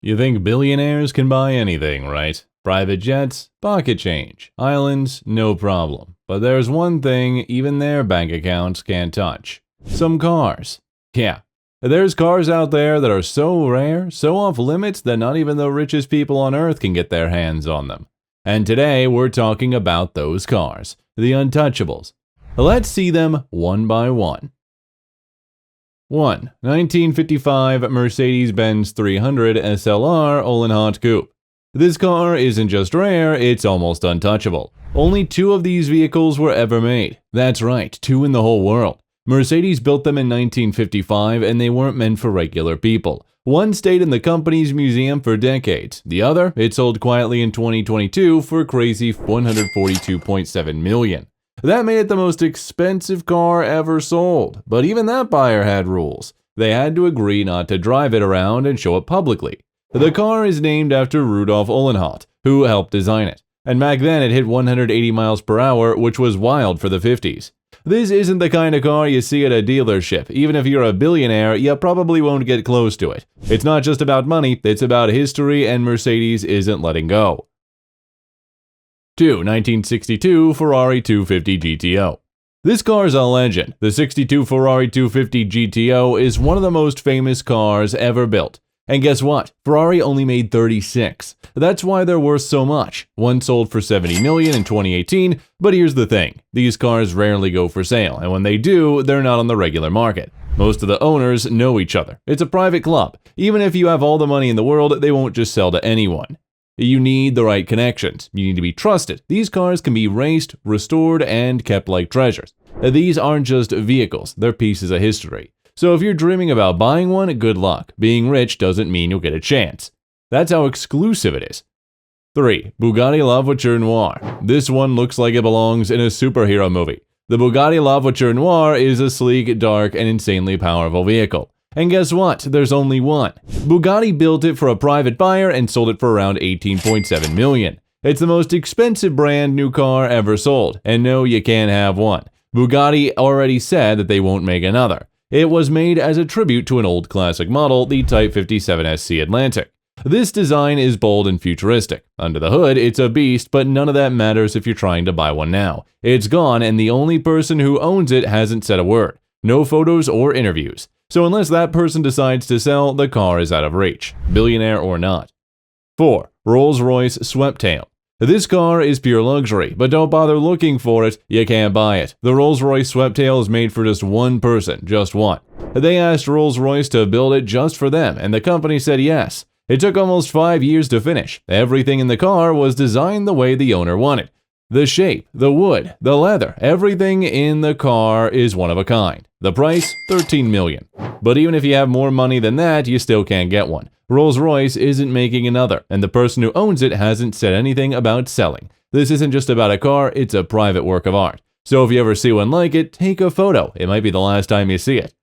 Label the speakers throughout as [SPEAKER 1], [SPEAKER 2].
[SPEAKER 1] You think billionaires can buy anything, right? Private jets, pocket change, islands, no problem. But there's one thing even their bank accounts can't touch. Some cars. Yeah, there's cars out there that are so rare, so off limits that not even the richest people on earth can get their hands on them. And today we're talking about those cars, the untouchables. Let's see them one by one. 1. 1955 Mercedes-Benz 300 SLR Ollenhot Coupe. This car isn't just rare, it's almost untouchable. Only 2 of these vehicles were ever made. That's right, 2 in the whole world. Mercedes built them in 1955 and they weren't meant for regular people. One stayed in the company's museum for decades. The other, it sold quietly in 2022 for a crazy $142.7 million. That made it the most expensive car ever sold, but even that buyer had rules. They had to agree not to drive it around and show it publicly. The car is named after Rudolf Ollenhot, who helped design it, and back then it hit 180 miles per hour, which was wild for the 50s. This isn't the kind of car you see at a dealership. Even if you're a billionaire, you probably won't get close to it. It's not just about money, it's about history, and Mercedes isn't letting go. 2. 1962 Ferrari 250 GTO. This car is a legend. The 62 Ferrari 250 GTO is one of the most famous cars ever built. And guess what? Ferrari only made 36. That's why they're worth so much. One sold for $70 million in 2018, but here's the thing. These cars rarely go for sale, and when they do, they're not on the regular market. Most of the owners know each other. It's a private club. Even if you have all the money in the world, they won't just sell to anyone. You need the right connections. You need to be trusted. These cars can be raced, restored, and kept like treasures. These aren't just vehicles, they're pieces of history. So if you're dreaming about buying one, good luck. Being rich doesn't mean you'll get a chance. That's how exclusive it is. 3. Bugatti La Voiture Noire. This one looks like it belongs in a superhero movie. The Bugatti La Voiture Noire is a sleek, dark, and insanely powerful vehicle. And guess what? There's only one. Bugatti built it for a private buyer and sold it for around $18.7 million. It's the most expensive brand new car ever sold, and no, you can't have one. Bugatti already said that they won't make another. It was made as a tribute to an old classic model, the Type 57 SC Atlantic. This design is bold and futuristic. Under the hood, it's a beast, but none of that matters if you're trying to buy one now. It's gone, and the only person who owns it hasn't said a word. No photos or interviews. So unless that person decides to sell, the car is out of reach, billionaire or not. 4. Rolls-Royce Sweptail. This car is pure luxury, but don't bother looking for it, you can't buy it. The Rolls-Royce Sweptail is made for just one person, just one. They asked Rolls-Royce to build it just for them, and the company said yes. It took almost 5 years to finish. Everything in the car was designed the way the owner wanted. The shape, the wood, the leather, everything in the car is one of a kind. The price, $13 million. But even if you have more money than that, you still can't get one. Rolls-Royce isn't making another, and the person who owns it hasn't said anything about selling. This isn't just about a car, it's a private work of art. So if you ever see one like it, take a photo. It might be the last time you see it.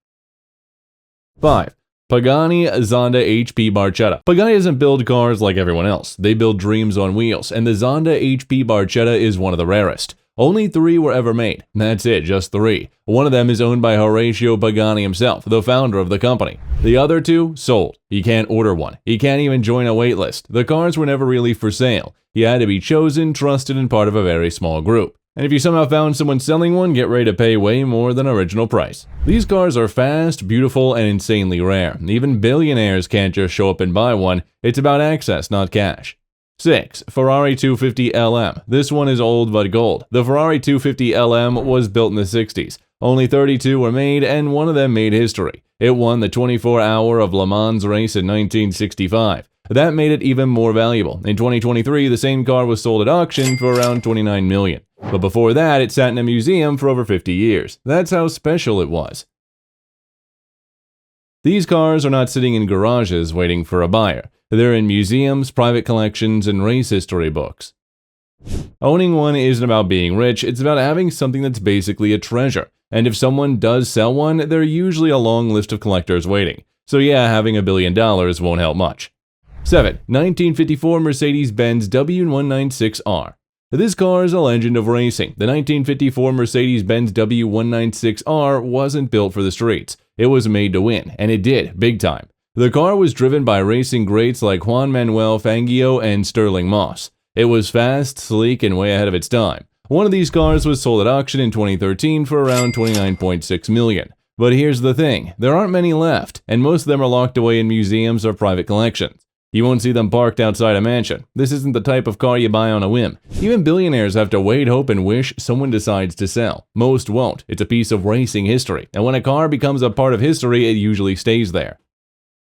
[SPEAKER 1] 5. Pagani Zonda HP Barchetta. Pagani doesn't build cars like everyone else. They build dreams on wheels, and the Zonda HP Barchetta is one of the rarest. Only 3 were ever made. That's it, just 3. One of them is owned by Horatio Pagani himself, the founder of the company. The other 2 sold. You can't order one. You can't even join a wait list. The cars were never really for sale. You had to be chosen, trusted, and part of a very small group. And if you somehow found someone selling one, get ready to pay way more than original price. These cars are fast, beautiful, and insanely rare. Even billionaires can't just show up and buy one. It's about access, not cash. 6. Ferrari 250 LM. This one is old but gold. The Ferrari 250 LM was built in the 60s. Only 32 were made, and one of them made history. It won the 24-hour of Le Mans race in 1965. That made it even more valuable. In 2023, the same car was sold at auction for around $29 million. But before that, it sat in a museum for over 50 years. That's how special it was. These cars are not sitting in garages waiting for a buyer. They're in museums, private collections, and race history books. Owning one isn't about being rich, it's about having something that's basically a treasure. And if someone does sell one, there's usually a long list of collectors waiting. So yeah, having $1 billion won't help much. 7. 1954 Mercedes-Benz W196R. This car is a legend of racing. The 1954 Mercedes-Benz W196R wasn't built for the streets. It was made to win, and it did, big time. The car was driven by racing greats like Juan Manuel Fangio and Sterling Moss. It was fast, sleek, and way ahead of its time. One of these cars was sold at auction in 2013 for around $29.6 million. But here's the thing, there aren't many left, and most of them are locked away in museums or private collections. You won't see them parked outside a mansion. This isn't the type of car you buy on a whim. Even billionaires have to wait, hope, and wish someone decides to sell. Most won't. It's a piece of racing history, and when a car becomes a part of history, it usually stays there.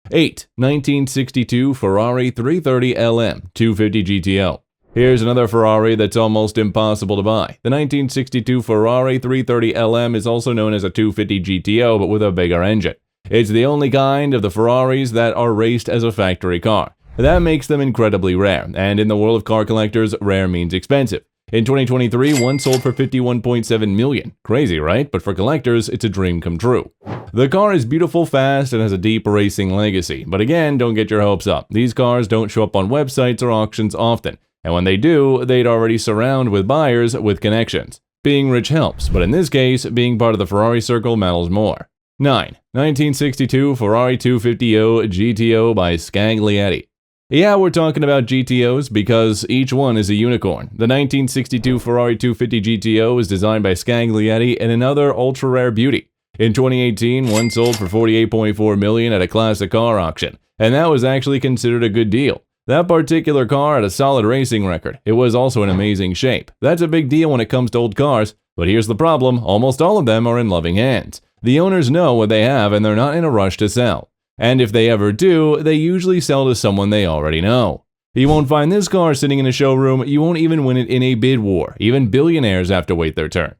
[SPEAKER 1] 8. 1962 Ferrari 330 LM 250 GTO. Here's another Ferrari that's almost impossible to buy. The 1962 Ferrari 330 LM is also known as a 250 GTO, but with a bigger engine. It's the only kind of the Ferraris that are raced as a factory car. That makes them incredibly rare, and in the world of car collectors, rare means expensive. In 2023, one sold for $51.7 million. Crazy, right? But for collectors, it's a dream come true. The car is beautiful, fast, and has a deep racing legacy. But again, don't get your hopes up. These cars don't show up on websites or auctions often. And when they do, they'd already surround with buyers with connections. Being rich helps, but in this case, being part of the Ferrari circle matters more. 9. 1962 Ferrari 250O GTO by Scaglietti. Yeah, we're talking about GTOs because each one is a unicorn. The 1962 Ferrari 250 GTO is designed by Scaglietti and another ultra-rare beauty. In 2018, one sold for $48.4 million at a classic car auction, and that was actually considered a good deal. That particular car had a solid racing record. It was also in amazing shape. That's a big deal when it comes to old cars, but here's the problem, almost all of them are in loving hands. The owners know what they have and they're not in a rush to sell. And if they ever do, they usually sell to someone they already know. You won't find this car sitting in a showroom, you won't even win it in a bid war. Even billionaires have to wait their turn.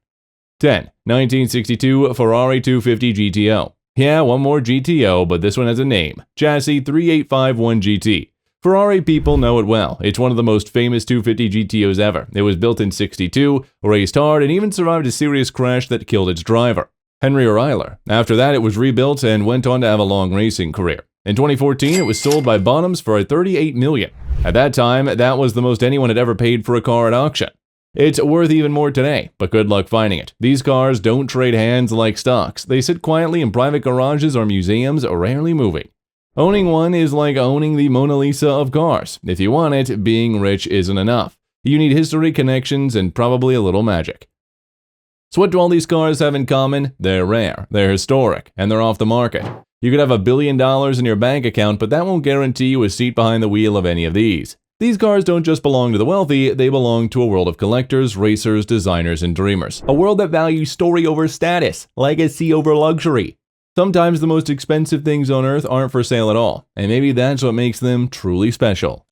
[SPEAKER 1] 10. 1962 Ferrari 250 GTO. Yeah, one more GTO, but this one has a name. Chassis 3851 GT. Ferrari people know it well. It's one of the most famous 250 GTOs ever. It was built in '62, raced hard, and even survived a serious crash that killed its driver, Henry O'Reilly. After that, it was rebuilt and went on to have a long racing career. In 2014, it was sold by Bonhams for $38 million. At that time, that was the most anyone had ever paid for a car at auction. It's worth even more today, but good luck finding it. These cars don't trade hands like stocks. They sit quietly in private garages or museums, rarely moving. Owning one is like owning the Mona Lisa of cars. If you want it, being rich isn't enough. You need history, connections, and probably a little magic. So what do all these cars have in common? They're rare, they're historic, and they're off the market. You could have $1 billion in your bank account, but that won't guarantee you a seat behind the wheel of any of these. These cars don't just belong to the wealthy, they belong to a world of collectors, racers, designers, and dreamers. A world that values story over status, legacy over luxury. Sometimes the most expensive things on earth aren't for sale at all, and maybe that's what makes them truly special.